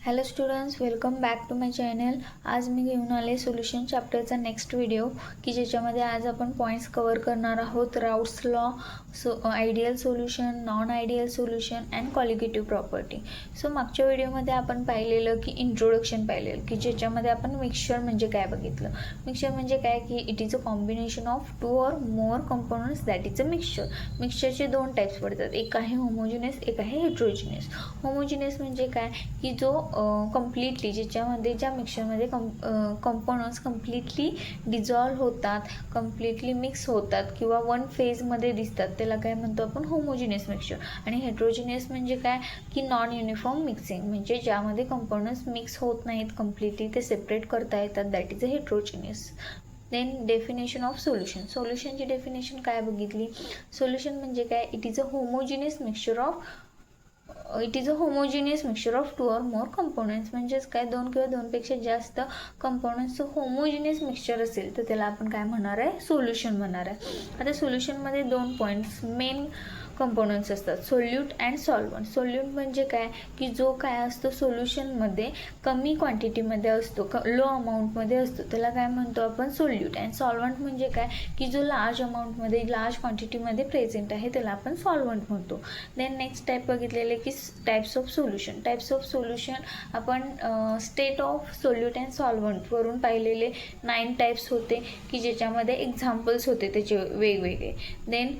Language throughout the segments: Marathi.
Hello students, welcome back to my channel. आज मी घेऊन आले सोल्युशन चॅप्टरचा नेक्स्ट व्हिडिओ की ज्याच्यामध्ये आज आपण पॉईंट्स कवर करणार आहोत. Raoult's law, ideal solution, non ideal solution and colligative property. So मागच्या व्हिडिओमध्ये आपण पाहिलेलं की इंट्रोडक्शन पाहिलेलं की ज्याच्यामध्ये आपण मिक्सचर म्हणजे काय बघितलं. मिक्सचर म्हणजे काय की it is a combination of two or more components that is a mixture. मिक्सचरचे दोन टाईप्स पडतात, एक आहे होमोजिनियस, एक आहे हेट्रोजिनियस. होमोजिनियस म्हणजे काय की जो कम्प्लिटली ज्याच्यामध्ये ज्या मिक्सचरमध्ये कंपोनंट्स कम्प्लिटली डिझॉल्व होतात, कम्प्लिटली मिक्स होतात किंवा वन फेजमध्ये दिसतात, त्याला काय म्हणतो आपण होमोजिनियस मिक्सचर. आणि हेट्रोजिनियस म्हणजे काय की नॉन युनिफॉर्म मिक्सिंग, म्हणजे ज्यामध्ये कंपोनंट्स मिक्स होत नाहीत कम्प्लिटली, ते सेपरेट करता येतात, that is a heterogeneous. Then definition of solution. सोल्युशनची डेफिनेशन काय बघितली. सोल्युशन म्हणजे काय, it is a homogeneous mixture of two or more components. म्हणजेच काय, दोन किंवा दोनपेक्षा जास्त कंपोनंट्सचं होमोजिनियस मिक्सचर असेल तर त्याला आपण काय म्हणणार आहे, सोल्युशन म्हणणार आहे. आता सोल्युशनमध्ये दोन पॉईंट्स मेन कंपोनंट्स असतात, सोल्यूट अँड सॉल्वंट. सोल्यूट म्हणजे काय की जो काय असतो सोल्युशनमध्ये कमी क्वांटिटीमध्ये असतो, लो अमाऊंटमध्ये असतो, त्याला काय म्हणतो आपण सोल्यूट. अँड सॉल्वंट म्हणजे काय की जो लार्ज अमाऊंटमध्ये, लार्ज क्वांटिटीमध्ये प्रेझेंट आहे, त्याला आपण सॉल्वंट म्हणतो. देन नेक्स्ट टाईप बघितलेले की types of solution. Types of solution आपण state of solute and solvent वरून पाहिलेले 9 टाईप्स होते की ज्याच्यामध्ये एक्झाम्पल्स होते त्याचे वेगवेगळे. देन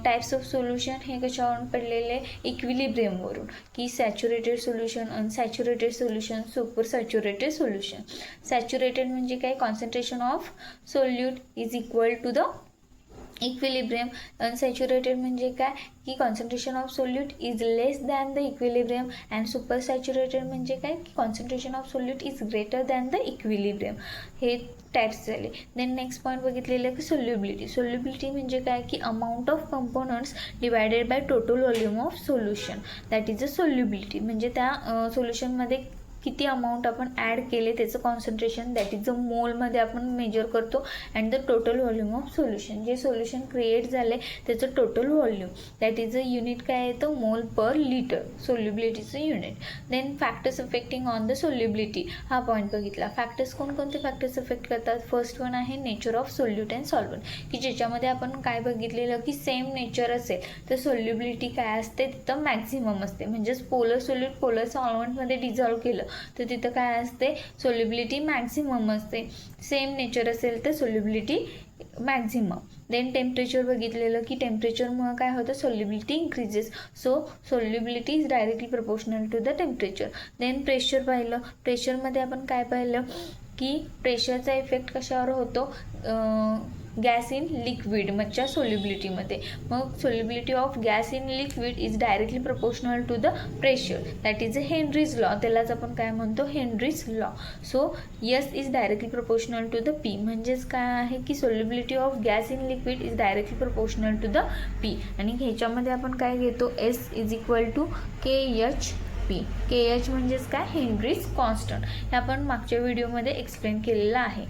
टाईप्स ऑफ सोल्युशन हे कशावरून पडलेले, इक्विलिब्रियमवरून, की saturated solution, unsaturated solution, supersaturated solution. Saturated म्हणजे काय, concentration of solute is equal to the equilibrium. Unsaturated म्हणजे काय की concentration of solute is less than the equilibrium. And supersaturated म्हणजे काय की concentration of solute is greater than the equilibrium. हे टाईप्स झाले. देन नेक्स्ट पॉईंट बघितलेलं की सोल्युबिलिटी. सोल्युबिलिटी म्हणजे काय की amount of components divided by total volume of solution, that is a solubility. म्हणजे त्या सोल्युशनमध्ये किती अमाऊंट आपण ॲड केले त्याचं कॉन्सन्ट्रेशन, दॅट इज अ मोलमध्ये आपण मेजर करतो. And the total volume of solution, जे सोल्युशन क्रिएट झाले त्याचं total volume, that is a unit काय येतं, मोल पर लिटर, सोल्युबिलिटीचं unit. Then factors affecting on the solubility, हा पॉईंट बघितला. फॅक्टर्स कोणकोणते फॅक्टर्स अफेक्ट करतात. फर्स्ट वन आहे nature of solute and solvent, की ज्याच्यामध्ये आपण काय बघितलेलं की सेम नेचर असेल तर सोल्युबिलिटी काय असते, तिथं मॅक्झिमम असते. म्हणजेच पोलर सोल्यूट पोलर सॉल्वंटमध्ये डिझॉल्व केलं तर तिथं काय असते, सोल्युबिलिटी मॅक्झिमम असते. सेम नेचर असेल तर सोल्युबिलिटी मॅक्झिमम. देन टेम्परेचर बघितलेलं की टेम्परेचरमुळे काय होतं, solubility increases. So solubility is directly proportional to the temperature. Then pressure पाहिलं. प्रेशरमध्ये आपण काय पाहिलं की प्रेशरचा इफेक्ट कशावर होतो, गॅस इन लिक्विड मधच्या सोल्युबिलिटीमध्ये. मग solubility of gas in liquid is directly proportional to the pressure, that is a Henry's law. त्यालाच आपण काय म्हणतो, Henry's law. So S is directly proportional to the P. म्हणजेच काय आहे की solubility of gas in liquid is directly proportional to the P. आणि ह्याच्यामध्ये आपण काय घेतो, S is equal to KH/P. KH म्हणजेच काय, हेनरीज कॉन्स्टंट. हे आपण मागच्या व्हिडिओमध्ये एक्सप्लेन केलेलं आहे.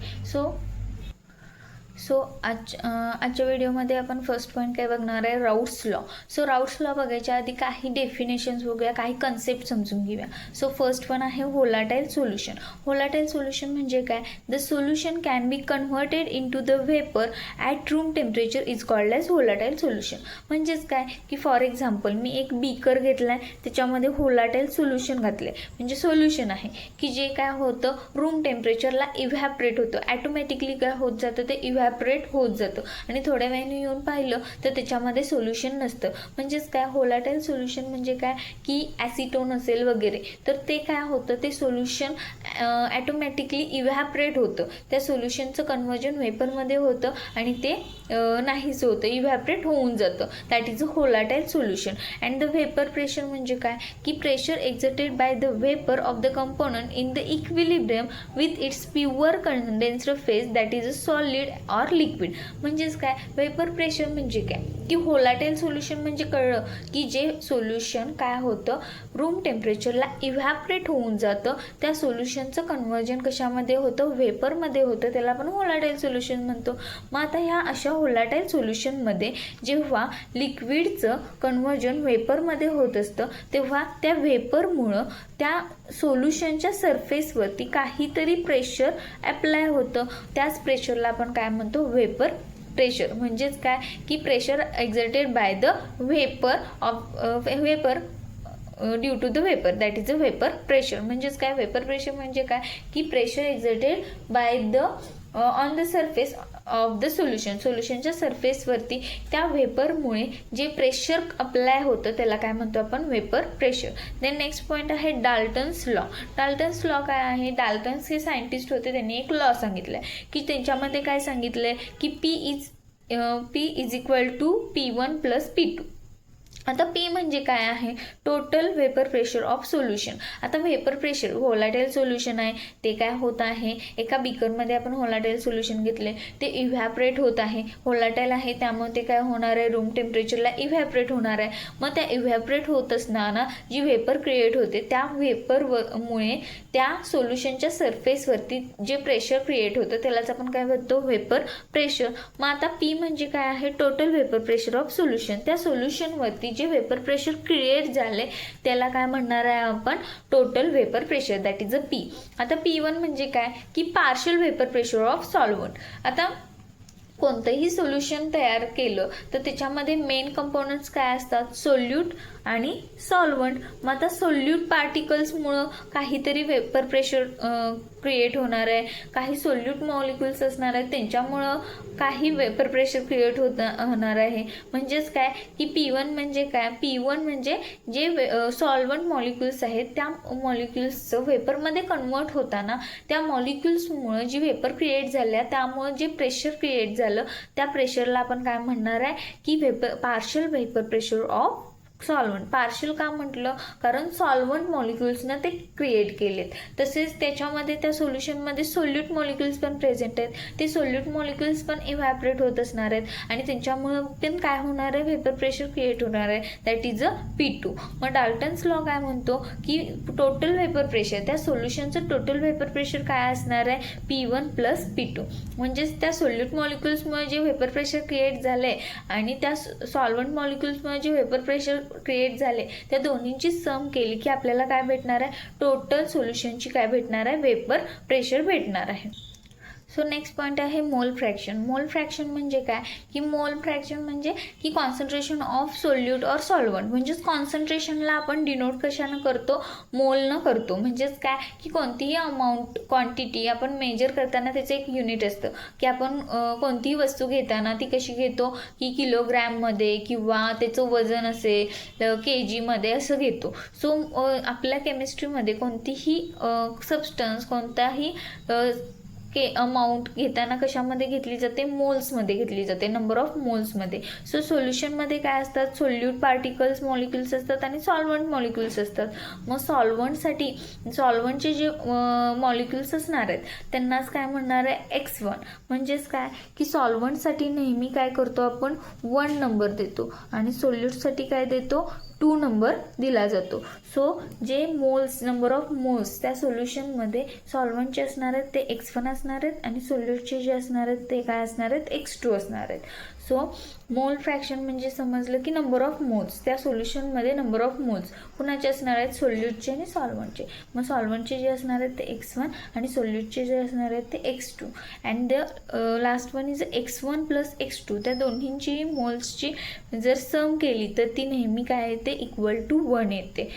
सो आजच्या व्हिडिओमध्ये आपण फर्स्ट पॉईंट काय बघणार आहे, Raoult's law. So Raoult's law बघायच्या आधी काही डेफिनेशन्स बघूया, काही कन्सेप्ट समजून घेऊया. सो फर्स्ट वन आहे व्होलाटाईल सोल्युशन. व्होलाटाईल सोल्युशन म्हणजे काय, the solution can be converted into the vapour at room temperature is called as volatile solution. म्हणजेच काय की फॉर एक्झाम्पल मी एक बीकर घेतला आहे, त्याच्यामध्ये व्होलाटाईल सोल्युशन घातले, म्हणजे सोल्युशन आहे की जे काय होतं, रूम टेम्परेचरला इव्हॅपरेट होतं, ॲटोमॅटिकली काय होत जातं, ते इव्हॅपरेट होत जातं. आणि थोड्या वेळाने येऊन पाहिलं तर त्याच्यामध्ये सोल्युशन नसतं. म्हणजेच काय, व्होलाटाईल सोल्युशन म्हणजे काय की ॲसिटोन असेल वगैरे, तर ते काय होतं, ते सोल्युशन ॲटोमॅटिकली इव्हॅपरेट होतं. त्या सोल्युशनचं कन्व्हर्जन व्हेपरमध्ये होतं आणि ते नाहीच होतं, इव्हॅपरेट होऊन जातं, that is a volatile solution. And the vapour pressure म्हणजे काय की pressure exerted by the vapour of the component in the equilibrium with its pure condensed phase, that is a solid or liquid. म्हणजेच काय, व्हेपर प्रेशर म्हणजे काय की व्होलाटाईल सोल्युशन म्हणजे कळलं की जे सोल्युशन काय होतं रूम टेम्परेचरला इव्हॅपरेट होऊन जातं, त्या सोल्युशनचं कन्वर्जन कशामध्ये होतं, व्हेपरमध्ये होतं, त्याला आपण व्होलाटाईल सोल्युशन म्हणतो. मग आता ह्या अशा व्होलाटाईल सोल्युशनमध्ये जेव्हा लिक्विडचं कन्वर्जन व्हेपरमध्ये होत असतं तेव्हा त्या व्हेपरमुळं त्या सोल्युशनच्या सरफेसवरती काहीतरी प्रेशर अप्लाय होतं. त्याच प्रेशरला आपण काय म्हणतो, व्हेपर प्रेशर. म्हणजेच काय की pressure exerted by the vapour of vapour due to the vapour, that is a vapour pressure. म्हणजेच काय, व्हेपर प्रेशर म्हणजे काय की pressure exerted by the on the surface of the सोल्युशनच्या सरफेसवरती त्या व्हेपरमुळे जे प्रेशर अप्लाय होतं त्याला काय म्हणतो आपण, vapour pressure. Then next point आहे डाल्टन्स लॉ. डाल्टन्स लॉ काय आहे, डाल्टन्स हे सायंटिस्ट होते, त्यांनी एक लॉ सांगितलं आहे की त्यांच्यामध्ये काय सांगितलं आहे की P is equal to P1 + P2. आता P म्हणजे काय आहे, total vapour pressure of solution. आता व्हेपर प्रेशर व्होलाटाईल सोल्युशन आहे, ते काय होत आहे, एका बीकरमध्ये आपण व्होलाटाईल सोल्युशन घेतले, ते इव्हॅपरेट होत आहे, व्होलाटाईल आहे त्यामुळे ते काय होणार आहे, रूम टेम्परेचरला इव्हॅपरेट होणार आहे. मग त्या इव्हॅपरेट होत असताना जी व्हेपर क्रिएट होते त्या व्हेपरमुळे त्या सोल्युशनच्या सरफेसवरती जे प्रेशर क्रिएट होतं त्यालाच आपण काय म्हणतो, व्हेपर प्रेशर. मग आता P म्हणजे काय आहे, total vapour pressure of solution. त्या सोल्युशनवरती जे व्हेपर प्रेशर क्रिएट झाले त्याला काय म्हणणार आहे आपण, total vapour pressure, that is a P. आता P1 म्हणजे काय की partial vapour pressure of solvent. आता कोणतंही सोल्युशन तयार केलं तर त्याच्यामध्ये मेन कंपोनंट्स काय असतात, सोल्यूट आणि सॉल्व्हंट. मग आता सोल्यूट पार्टिकल्समुळं काहीतरी व्हेपर प्रेशर क्रिएट होणार आहे, काही सोल्यूट मॉलिक्युल्स असणार आहेत त्यांच्यामुळं काही व्हेपर प्रेशर क्रिएट होणार आहे. म्हणजेच काय की P1 म्हणजे काय, P1 म्हणजे जे सॉल्व्हंट मॉलिक्युल्स आहेत त्या मॉलिक्युल्सचं व्हेपरमध्ये कन्वर्ट होताना त्या मॉलिक्युल्समुळं जी व्हेपर क्रिएट झाल्या त्यामुळं जे प्रेशर क्रिएट झालं त्या प्रेशरला आपण काय म्हणणार आहे की partial vapour pressure of solvent. Partial का म्हटलं, कारण सॉल्व्हंट मॉलिक्युल्सनं ते क्रिएट केलेत. तसेच त्याच्यामध्ये त्या सोल्युशनमध्ये सोल्यूट मॉलिक्युल्स पण प्रेझेंट आहेत, ते सोल्यूट मॉलिक्युल्स पण इव्हॅपरेट होत असणार आहेत आणि त्यांच्यामुळं पण काय होणार आहे, व्हेपर प्रेशर क्रिएट होणार आहे, दॅट इज अ P2. मग डाल्टन्स लॉ काय म्हणतो की टोटल व्हेपर प्रेशर, त्या सोल्युशनचं टोटल व्हेपर प्रेशर काय असणार आहे, P1 + P2. म्हणजेच त्या सोल्यूट मॉलिक्युल्समुळे जे व्हेपर प्रेशर क्रिएट झाले आणि त्या सॉल्व्हंट मॉलिक्युल्समुळे जे व्हेपर प्रेशर क्रिएट झाले त्या दोन्हींची सम केली की आपल्याला काय भेटणार आहे, टोटल सोल्युशनची काय भेटणार आहे, व्हेपर प्रेशर भेटणार आहे. सो नेक्स्ट पॉईंट आहे मोल फ्रॅक्शन. मोल फ्रॅक्शन म्हणजे काय की मोल फ्रॅक्शन म्हणजे की कॉन्सन्ट्रेशन ऑफ सोल्यूट और सॉल्व्हंट. म्हणजेच कॉन्सन्ट्रेशनला आपण डिनोट कशानं करतो, मोलनं करतो. म्हणजेच काय की कोणतीही अमाऊंट क्वांटिटी आपण मेजर करताना त्याचं एक युनिट असतं की आपण कोणतीही वस्तू घेताना ती कशी घेतो की किलोग्रॅममध्ये किंवा त्याचं वजन असेल kg असं घेतो. सो आपल्या केमिस्ट्रीमध्ये कोणतीही सबस्टन्स कोणताही अमाऊंट घेताना कशामध्ये घेतली जाते, मोल्समध्ये घेतली जाते, नंबर ऑफ मोल्समध्ये. सो सोल्युशनमध्ये काय असतात, सोल्यूट पार्टिकल्स मॉलिक्युल्स असतात आणि सॉल्व्हंट मॉलिक्युल्स असतात. मग सॉल्व्हंटचे जे मॉलिक्युल्स असणार आहेत त्यांनाच काय म्हणणार आहे, X1. म्हणजेच काय की सॉल्व्हंटसाठी नेहमी काय करतो आपण 1 नंबर देतो आणि सोल्यूटसाठी काय देतो 2 नंबर दिला जातो. सो जे मोल्स, नंबर ऑफ मोल्स त्या सोल्युशनमध्ये सॉल्व्हंटचे असणार आहेत ते X1 असणार आहेत आणि सोल्यूटचे जे असणार आहेत ते काय असणार आहेत, X2 असणार आहेत. सो मोल फ्रॅक्शन म्हणजे समजलं की नंबर ऑफ मोल्स, त्या सोल्युशनमध्ये नंबर ऑफ मोल्स कुणाचे असणार आहेत, सोल्यूटचे आणि सॉल्व्हंटचे. मग सॉल्व्हंटचे जे असणार आहेत ते X1 आणि सोल्यूटचे जे असणार आहेत ते X2 and the last one is X1 + X2. त्या दोन्हींची मोल्सची जर सम केली तर ती नेहमी काय येते, इक्वल टू 1 येते.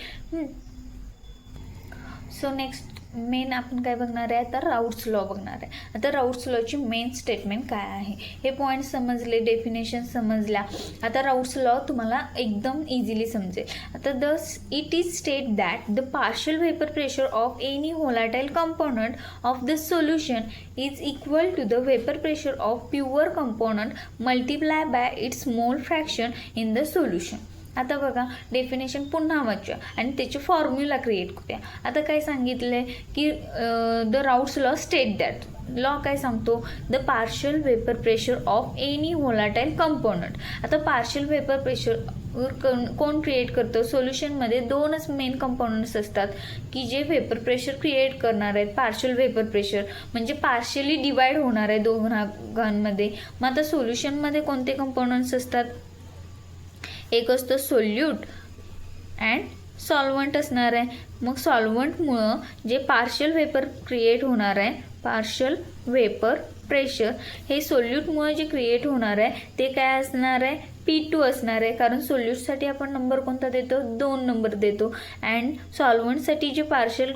सो नेक्स्ट मेन आपण काय बघणार आहे, आता राऊट्स लॉ बघणार आहे. आता राऊट्स लॉची मेन स्टेटमेंट काय आहे, हे पॉईंट समजले, डेफिनेशन समजल्या. आता राऊट्स लॉ तुम्हाला एकदम इझिली समजेल. आता it is state that the partial vapour pressure of any volatile component of the solution is equal to the vapour pressure of pure component multiply by its mole fraction in the solution. आता बघा डेफिनेशन पुन्हा वाचूया आणि त्याची फॉर्म्युला क्रिएट करूया. आता काय सांगितलंय की the Raoult's law state that. Law काय सांगतो, the partial vapour pressure of any volatile component. आता पार्शियल वेपर प्रेशर कोण क्रिएट करतं, सोल्युशनमध्ये दोनच मेन कंपोनंट्स असतात की जे वेपर प्रेशर क्रिएट करणार आहेत. पार्शियल वेपर प्रेशर म्हणजे पार्शियली डिवाइड होणार आहे दोन भागांमध्ये. मग आता सोल्युशनमध्ये कोणते कंपोनंट्स असतात, एक असतं सोल्यूट अँड सॉल्वंट असणार आहे. मग सॉल्वंटमुळं जे पार्शियल वेपर क्रिएट होणार आहे, पार्शियल वेपर प्रेशर हे सोल्यूटमुळे जे क्रिएट होणार आहे ते काय असणार आहे, P2 असणार आहे. कारण सोल्यूटसाठी आपण नंबर कोणता देतो, 2 नंबर देतो. अँड सॉल्वंटसाठी जे पार्शियल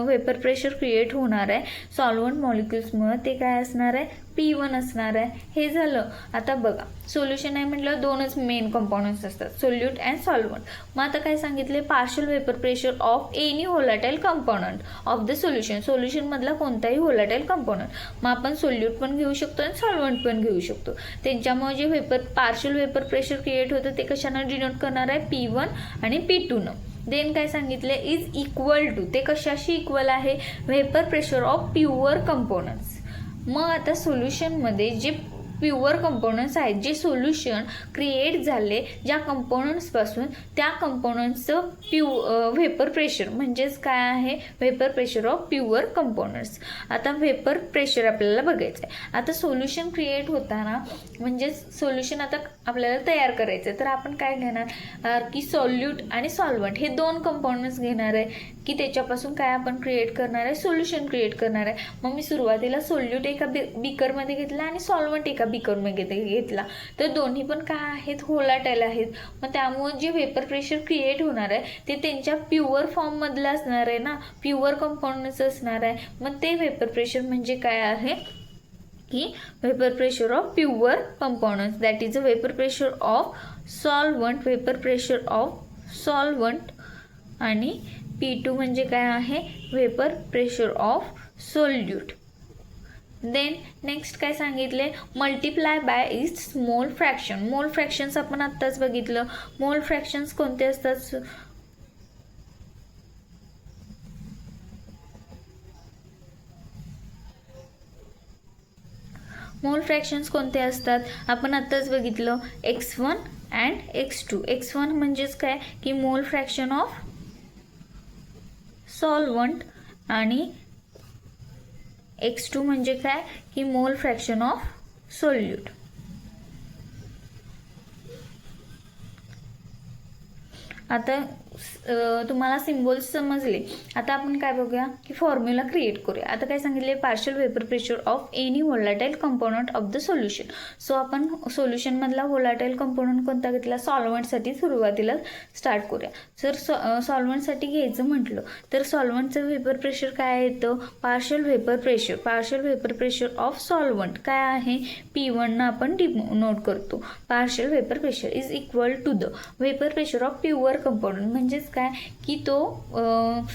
वेपर प्रेशर क्रिएट होणार आहे सॉल्वंट मॉलिक्युल्समुळे ते काय असणार आहे, P1 असणार आहे. हे झालं. आता बघा सोल्युशन आहे म्हटलं दोनच मेन कंपोनंट्स असतात, सोल्यूट अँड सॉल्वंट. मग आता काय सांगितले, partial vapour pressure of any volatile component of the solution. सोल्युशनमधला कोणताही व्होलाटाईल कंपोनंट. मग आपण सोल्यूट पण घेऊ शकतो आणि सॉल्वंट पण घेऊ शकतो. त्यांच्यामुळे जे पार्शियल वेपर प्रेशर क्रिएट होतं ते कशानं डिनोट करणार आहे, P1 आणि P2 न. देन काय सांगितले, इज इक्वल टू, ते कशाशी इक्वल आहे, vapour pressure of pure components. मग आता सोल्युशनमध्ये जे प्युअर कंपोनंट्स आहेत, जे क्रिएट झाले ज्या कंपोनंट्सपासून, त्या कंपोनंट्सचं व्हेपर प्रेशर म्हणजेच काय आहे, vapour pressure of pure components. आता व्हेपर प्रेशर आपल्याला बघायचं आहे. आता सोल्युशन क्रिएट होताना म्हणजे सोल्युशन आता आपल्याला तयार करायचं आहे, तर आपण काय घेणार की सोल्यूट आणि सॉल्वंट हे 2 कंपोनंट्स घेणार आहे की त्याच्यापासून काय आपण क्रिएट करणार आहे, सोल्युशन क्रिएट करणार आहे. मग मी सुरुवातीला सोल्यूट एका बीकरमध्ये घेतला आणि सॉल्वंट एका बीकरमध्ये घेतला, तर दोन्ही पण काय आहेत, व्होलाटाईल आहेत. मग त्यामुळे जे व्हेपर प्रेशर क्रिएट होणार आहे ते त्यांच्या प्युअर फॉर्ममधलं असणार आहे ना, प्युअर कंपोनंट्स असणार आहे. मग ते व्हेपर प्रेशर म्हणजे काय आहे की vapour pressure of pure components, that is a vapour pressure of solvent, vapour pressure of solvent. आणि P2 म्हणजे काय आहे, vapour pressure of solute. Then next काय सांगितले, multiply by its mole fraction. Mole fractions आपण आत्ताच बघितलं. मोल फ्रॅक्शन्स कोणते असतात, मोल फ्रॅक्शन्स कोणते असतात आपण आत्ताच बघितलं, x1 अँड x2. x1 म्हणजेच काय की मोल फ्रॅक्शन ऑफ सॉल्वंट आणि x2 म्हणजे काय की मोल फ्रॅक्शन ऑफ सोल्यूट. आता तुम्हाला सिम्बॉल्स समजले. आता आपण काय बघूया की फॉर्म्युला क्रिएट करूया. आता काय सांगितले, partial vapour pressure of any volatile component of the solution. So आपण सोल्युशनमधला व्होलाटाईल कंपोनंट कोणता घेतला, सॉल्वंटसाठी सुरुवातीला स्टार्ट करूया. जर सॉल्वंटसाठी घ्यायचं म्हटलं तर सॉल्वंटचं वेपर प्रेशर काय येतं, partial vapour pressure. Partial vapour pressure of solvent काय आहे, P1 आपण नोट करतो. Partial vapour pressure is equal to the vapour pressure of pure component. म्हणजेच काय की तो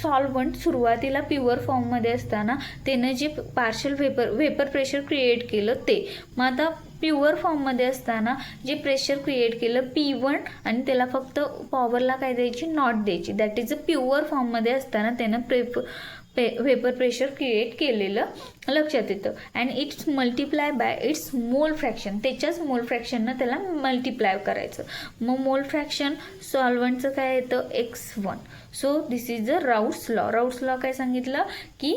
सॉल्वंट सुरुवातीला प्युअर फॉर्ममध्ये असताना त्यानं जे पार्शियल वेपर प्रेशर क्रिएट केलं ते. मग आता प्युअर फॉर्ममध्ये असताना जे प्रेशर क्रिएट केलं P1 आणि त्याला फक्त पॉवरला काय द्यायची, नॉट द्यायची. दॅट इज अ प्युअर फॉर्ममध्ये असताना त्यानं वेपर प्रेशर क्रिएट केलेलं लक्षात येतं. And it's multiply by its mole fraction. त्याच्याच मोल फ्रॅक्शननं त्याला मल्टिप्लाय करायचं. मग मोल फ्रॅक्शन सॉल्वंटचं काय येतं, x1. So this is the Raoult's law. Raoult's law काय सांगितलं की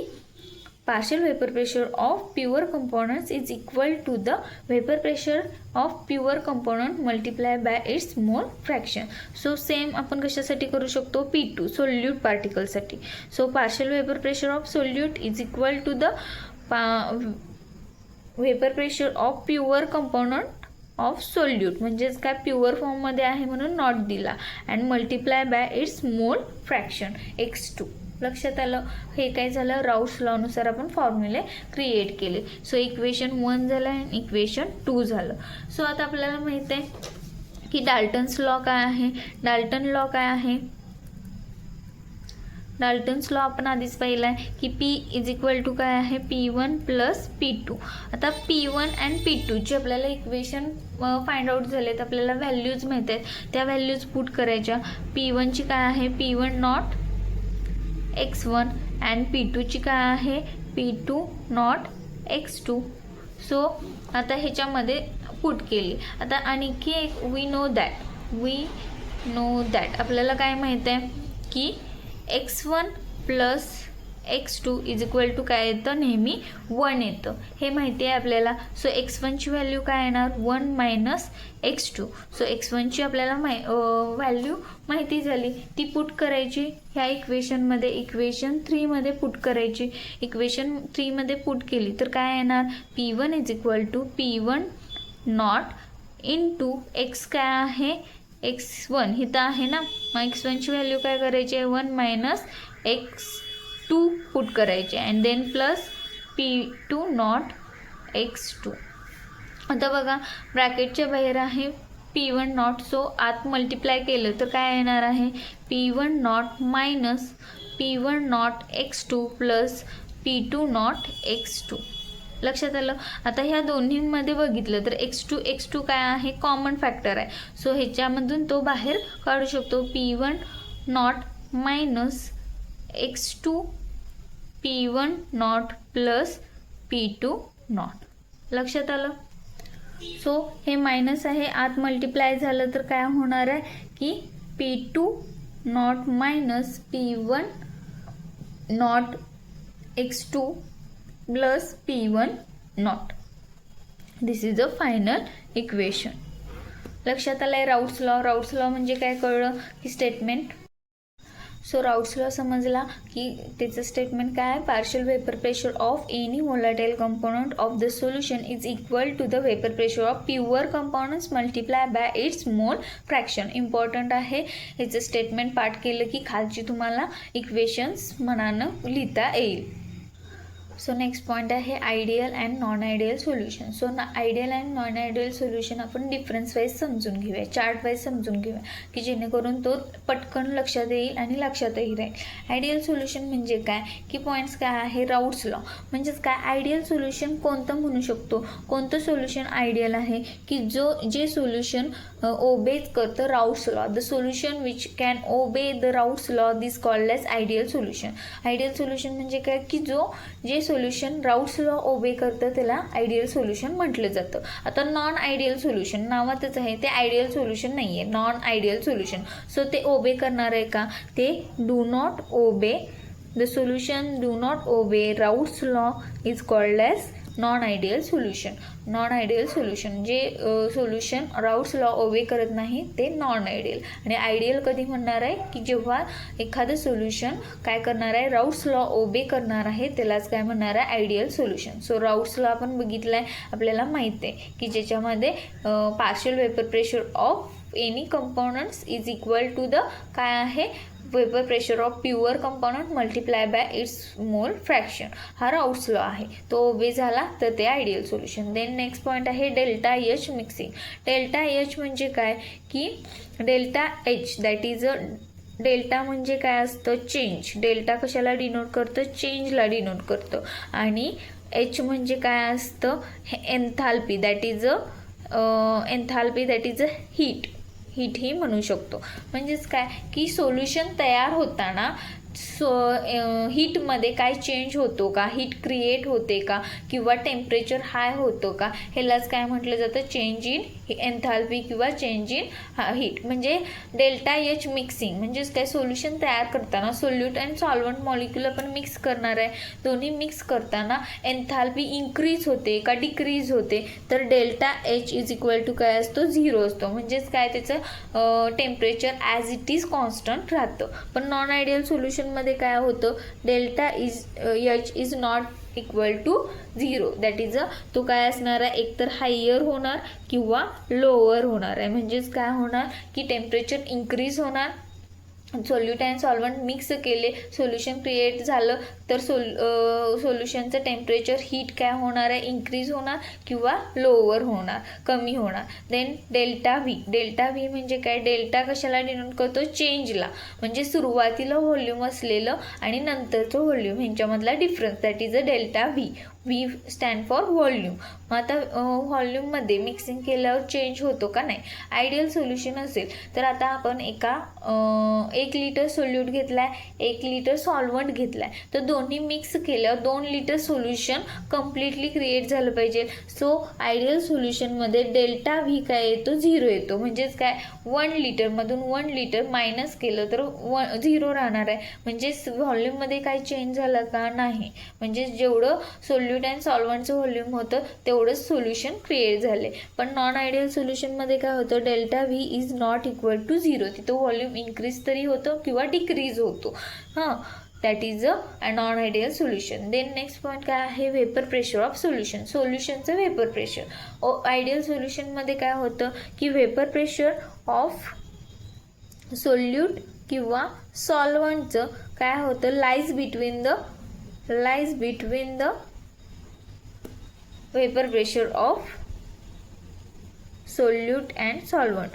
partial vapor pressure of pure components is equal to the vapor pressure of pure component multiplied by its mole fraction. So same आपण कशासाठी करू शकतो, P2 solute particle साठी. So partial vapor pressure of solute is equal to the vapor pressure of pure component of solute. म्हणजेच काय प्युअर फॉर्ममध्ये आहे म्हणून नॉट दिला. And multiply by its mole fraction x2. लक्षात आलं. हे काय झालं, राऊट्स लॉनुसार आपण फॉर्म्युले क्रिएट केले. सो इक्वेशन 1 झालं आणि इक्वेशन 2 झालं. सो आता आपल्याला माहिती आहे की डाल्टन्स लॉ काय आहे. डाल्टन लॉ काय आहे, डाल्टन्स लॉ आपण आधीच पाहिला आहे की P इज इक्वल टू काय आहे P1 प्लस P2. आता P1 अँड P2चे आपल्याला इक्वेशन फाइंड आउट झालेत, आपल्याला व्हॅल्यूज माहीत आहेत, त्या व्हॅल्यूज पुट करायच्या. P1ची काय आहे P1 नॉट x1 अँड P2ची काय आहे P2 नॉट x2. सो आता ह्याच्यामध्ये पुट केली. आता आणखी एक वी नो दॅट आपल्याला काय माहीत आहे की x1 plus x2 is equal to काय येतं, नेहमी 1 येतं, हे माहिती आहे आपल्याला. सो x1ची व्हॅल्यू काय येणार 1 मायनस x2. सो x1ची आपल्याला व्हॅल्यू माहिती झाली, ती पुट करायची ह्या इक्वेशनमध्ये, इक्वेशन 3मध्ये पुट करायची. इक्वेशन 3मध्ये पुट केली तर काय येणार P1 is equal to P1 naught into x काय आहे x1 इथं आहे ना, मग x1ची व्हॅल्यू काय करायची आहे 1 मायनस x2 पुट करायचे and then plus P2 naught x2. आता बघा ब्रॅकेटच्या बाहेर आहे P1 नॉट, सो आत मल्टिप्लाय केलं तर काय येणार आहे P1 not minus P1 not x2 plus P2 naught x2. लक्षात आलं. आता ह्या दोन्हींमध्ये बघितलं तर x2 काय आहे कॉमन फॅक्टर आहे, सो ह्याच्यामधून तो बाहेर काढू शकतो. P1 not minus x2 P1 not plus P2 not. लक्षात आलं. सो हे मायनस आहे, आत मल्टिप्लाय झालं तर काय होणार आहे की P2 not minus P1 not x2 plus P1 not. This is a final equation. लक्षात आलं आहे. राऊट्स लॉ म्हणजे काय कळलं की स्टेटमेंट. सो राऊट्स लॉ समजला की त्याचं स्टेटमेंट काय आहे, partial vapour pressure of any volatile component of the solution is equal to the vapour pressure of pure compounds multiply by its mole fraction. Important आहे, ह्याचं स्टेटमेंट पाठ केलं की खालची तुम्हाला इक्वेशन्स मनानं लिहिता येईल. सो नेक्स्ट पॉईंट आहे ideal and non ideal solution. So ideal and non ideal solution आपण डिफरन्स वाईज समजून घेऊया, चार्ट वाईज समजून घेऊया की जेणेकरून तो पटकन लक्षात येईल आणि लक्षातही राहील. आयडियल सोल्युशन म्हणजे काय की पॉईंट्स काय आहे राऊट्स लॉ म्हणजेच काय, आयडियल सोल्युशन कोणतं म्हणू शकतो, कोणतं सोल्युशन आयडियल आहे की जे सोल्युशन ओबे करतं Raoult's law. The solution which can obey the Raoult's law this called as ideal solution. Ideal solution म्हणजे काय की जे सोल्युशन राऊट्स लॉ ओबे करतं त्याला आयडियल सोल्युशन म्हटलं जातं. आता नॉन आयडियल सोल्युशन नावातच आहे, ते आयडियल सोल्युशन नाही आहे, नॉन आयडियल सोल्युशन. सो ते ओबे करणार आहे का, ते do not obey the solution, do not obey Raoult's law is called as non ideal solution. Non ideal solution जे सोल्युशन राऊट्स लॉ ओबे करत नाही ते नॉन आयडियल. आणि आयडियल कधी म्हणणार आहे की जेव्हा एखादं सोल्युशन काय करणार आहे राऊट्स लॉ ओबे करणार आहे त्यालाच काय म्हणणार आहे ideal solution. So Raoult's law आपण बघितलं आहे, आपल्याला माहीत आहे की ज्याच्यामध्ये partial vapour pressure of any compounds is equal to the काय आहे vapour pressure of pure compound multiply by its mole fraction. हा राऊट्स लॉ आहे, तो ओबे झाला तर ते ideal solution. Then next point आहे delta H mixing. Delta H म्हणजे काय की delta H that is a delta म्हणजे काय असतं चेंज. डेल्टा कशाला डिनोट करतं, चेंजला डिनोट करतं. आणि एच म्हणजे काय असतं enthalpy that is a heat ही म्हणू शकतो. म्हणजेच काय की सोल्युशन तयार होताना हीटमध्ये काय चेंज होतो का, हीट क्रिएट होते का किंवा टेम्परेचर हाय होतं का, ह्यालाच काय म्हटलं जातं चेंज इन एन्थाल्पी किंवा चेंज इन हीट. म्हणजे डेल्टा एच मिक्सिंग म्हणजेच काय सोल्युशन तयार करताना सोल्यूट अँड सॉल्वंट मॉलिक्यूल आपण मिक्स करणार आहे, दोन्ही मिक्स करताना एन्थाल्पी इन्क्रीज होते का डिक्रीज होते, तर delta H is equal to काय असतो 0 असतो. म्हणजेच काय त्याचं temperature as it is constant राहतं. पण नॉन आयडियल सोल्युशन मध्ये काय होतं delta H is not equal to 0 that is तो काय असणार आहे एकतर हायर होणार किंवा लोअर होणार आहे. म्हणजेच काय होणार की टेम्परेचर इन्क्रीज होणार सोल्यूट अँड सॉल्वंट मिक्स केले, सोल्युशन क्रिएट झालं तर सोल्युशनचं टेम्परेचर हीट काय होणार आहे, इन्क्रीज होणार किंवा लोअर होणार, कमी होणार. देन डेल्टा व्ही म्हणजे काय, डेल्टा कशाला डिनोट करतो, चेंजला, म्हणजे सुरुवातीला व्हॉल्यूम असलेलं आणि नंतरचं व्हॉल्यूम ह्यांच्यामधला difference, that is a delta V. V stand for volume. मग आता व्हॉल्यूममध्ये मिक्सिंग केल्यावर चेंज होतो का, नाही. आयडियल सोल्युशन असेल तर आता आपण 1 लिटर सोल्यूट घेतला आहे, 1 लिटर सॉल्वंट घेतला आहे, तर दोन्ही मिक्स केल्यावर 2 लिटर सोल्युशन कम्प्लिटली क्रिएट झालं पाहिजे. सो आयडियल सोल्युशनमध्ये डेल्टा व्ही काय येतो, 0 येतो. म्हणजेच काय, 1 लिटरमधून 1 लिटर मायनस केलं तर 0 राहणार आहे. म्हणजेच व्हॉल्यूममध्ये काय चेंज झालं का, नाही. म्हणजे जेवढं सोल्यूट अँड सॉल्वंटचं व्हॉल्यूम होतं तेवढंच सोल्युशन क्रिएट झाले. पण नॉन आयडियल सोल्युशनमध्ये काय होतं, delta V is not equal to 0. तिथं व्हॉल्यूम इन्क्रीज तरी होतो किंवा डिक्रीज होतो. That is a non ideal solution. Then next point काय आहे, वेपर प्रेशर ऑफ सोल्युशन. सोल्युशनचं वेपर प्रेशर. आयडियल सोल्युशनमध्ये काय होतं की वेपर प्रेशर ऑफ सोल्यूट किंवा सॉल्वंटचं काय होतं, lies between the vapour pressure of solute and solvent.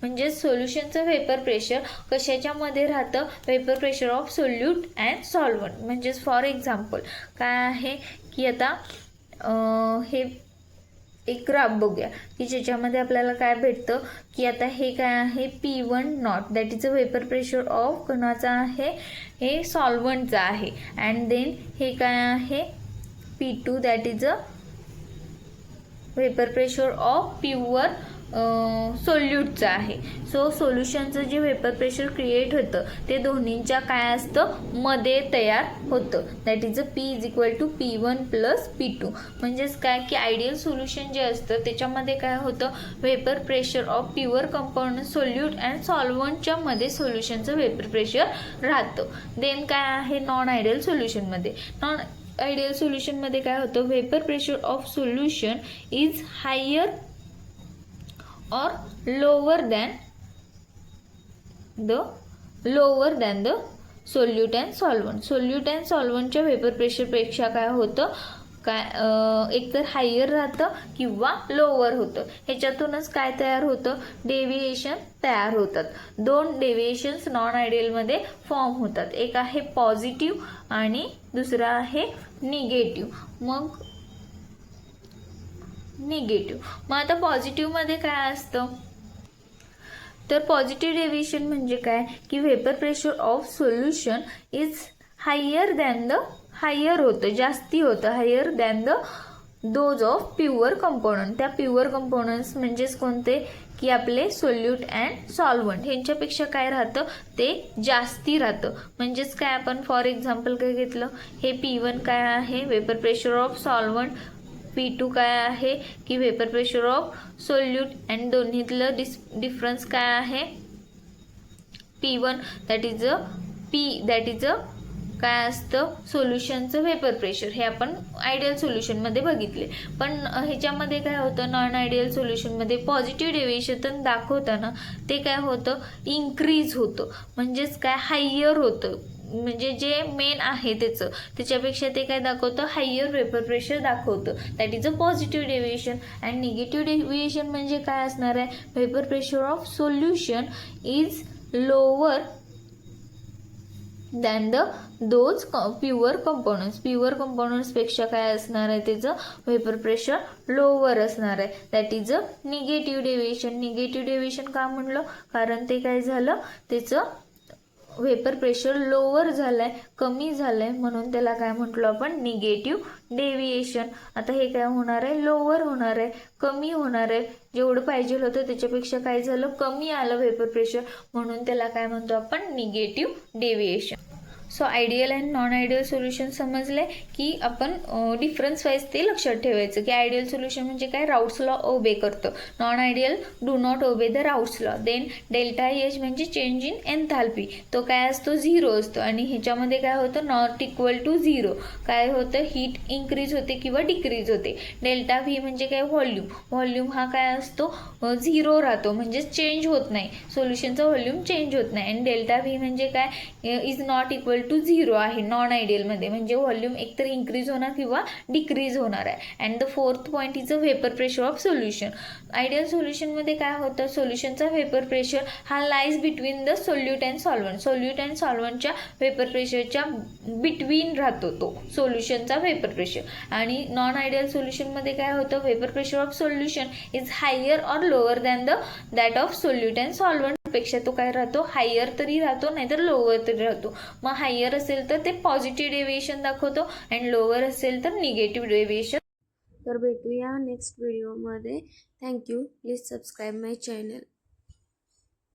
म्हणजे सोल्युशनचं वेपर प्रेशर कशाच्या मध्ये राहतं, vapour pressure of solute and solvent. म्हणजेच फॉर एक्झाम्पल काय आहे की आता हे एक ग्राफ बघूया की ज्याच्यामध्ये आपल्याला काय भेटतं की आता हे काय आहे, P1 not, that is a vapour pressure of कोणाचा आहे, हे सॉल्वंटचा आहे. अँड देन हे काय आहे, P2 that is a vapour pressure of pure सोल्यूटचं आहे. सो सोल्युशनचं जे वेपर प्रेशर क्रिएट होतं ते दोन्हींच्या काय असतं, मध्ये तयार होतं. That is a P is equal to P1 plus P2. म्हणजेच काय की आयडियल सोल्युशन जे असतं त्याच्यामध्ये काय होतं, vapour pressure of pure compound solute and सॉल्वंटच्या मध्ये सोल्युशनचं वेपर प्रेशर राहतं. देन काय आहे, नॉन आयडियल सोल्युशनमध्ये. नॉन आयडियल सोल्युशनमध्ये काय होतं, vapour pressure of solution is higher or lower than the solute and solvent. Solute and सॉल्वंटच्या वेपर प्रेशरपेक्षा काय होतं, काय एकतर हायर राहतं किंवा लोअर होतं. ह्याच्यातूनच काय तयार होतं, डेव्हिएशन तयार होतात. 2 डेव्हिएशन्स नॉन आयडियलमध्ये फॉर्म होतात. एक आहे पॉझिटिव्ह आणि दुसरा आहे निगेटिव्ह. मग आता पॉझिटिव्हमध्ये काय असतं, तर पॉझिटिव्ह डेव्हिएशन म्हणजे काय की vapour pressure of solution is higher होतं, जास्ती होतं, higher than the those of pure component. त्या प्युअर कंपोनंट्स म्हणजेच कोणते की आपले सोल्यूट अँड सॉल्वंट ह्यांच्यापेक्षा काय राहतं, ते जास्ती राहतं. म्हणजेच काय, आपण फॉर एक्झाम्पल काय घेतलं, हे P1 काय आहे, vapour pressure of solvent, P2 काय आहे की vapour pressure of solute, and दोन्हीतलं डिफरन्स काय आहे, P1 दॅट इज अ काय असतं, सोल्युशनचं वेपर प्रेशर. हे आपण आयडियल सोल्युशनमध्ये बघितले. पण ह्याच्यामध्ये काय होतं, नॉन आयडियल सोल्युशनमध्ये पॉझिटिव्ह डेव्हिएशन दाखवताना ते काय होतं, इन्क्रीज होतं. म्हणजेच काय, हायर होतं. म्हणजे जे मेन आहे त्याच्यापेक्षा ते काय दाखवतं, हायर वेपर प्रेशर दाखवतं. That is a positive deviation. And negative deviation म्हणजे काय असणार आहे, vapour pressure of solution is lower than those pure कंपोनंट्सपेक्षा काय असणार आहे, त्याचं वेपर प्रेशर लोअर असणार आहे. That is a negative deviation. Negative deviation का म्हणलं, कारण ते काय झालं, त्याचं वेपर प्रेशर लोअर झालंय, कमी झालंय, म्हणून त्याला काय म्हटलो आपण, निगेटिव्ह डेव्हिएशन. आता हे काय होणार आहे, लोअर होणार आहे, कमी होणार आहे. जेवढं पाहिजे होतं त्याच्यापेक्षा काय झालं, कमी आलं वेपर प्रेशर, म्हणून त्याला काय म्हणतो आपण, negative deviation. So ideal and non ideal solution समजले की आपण डिफरन्स वाईज ते लक्षात ठेवायचं की आयडियल सोल्युशन म्हणजे काय, राऊट्स लॉ ओबे करतं. Non ideal do not obey the Raoult's law. Then delta H म्हणजे चेंज इन एन्थाल्पी, तो काय असतो, 0 असतो. आणि ह्याच्यामध्ये काय होतं, नॉट इक्वल टू 0, काय होतं, हीट इंक्रीज होते किंवा डिक्रीज होते. डेल्टा व्ही म्हणजे काय, व्हॉल्यूम. व्हॉल्यूम हा काय असतो, 0 राहतो, म्हणजे चेंज होत नाही, सोल्युशनचा व्हॉल्यूम चेंज होत नाही. आणि डेल्टा व्ही म्हणजे काय, इज नॉट इक्वल टू 0 आहे नॉन आयडियलमध्ये, म्हणजे व्हॉल्यूम एकतर इंक्रीज होणार किंवा डिक्रीज होणार आहे. And the fourth point is a vapour pressure of solution. Ideal सोल्युशनमध्ये काय होतं, सोल्युशनचा व्हेपर प्रेशर हा lies between the solute and solvent. Solute and सॉल्वंटच्या व्हेपर प्रेशरच्या बिटवीन राहतो तो सोल्युशनचा व्हेपर प्रेशर. आणि नॉन आयडियल सोल्युशनमध्ये काय होतं, vapour pressure of solution is higher or lower than that of solute and solvent पेक्षा तो काय राहतो, हायर तरी राहतो नाहीतर लोअर तरी राहतो. मग हायर असेल तर ते पॉझिटिव्ह डेव्हिएशन दाखवतो अँड लोअर असेल तर निगेटिव्ह डेव्हिएशन. तर भेटूया नेक्स्ट व्हिडिओमध्ये. Thank you. Please subscribe my channel.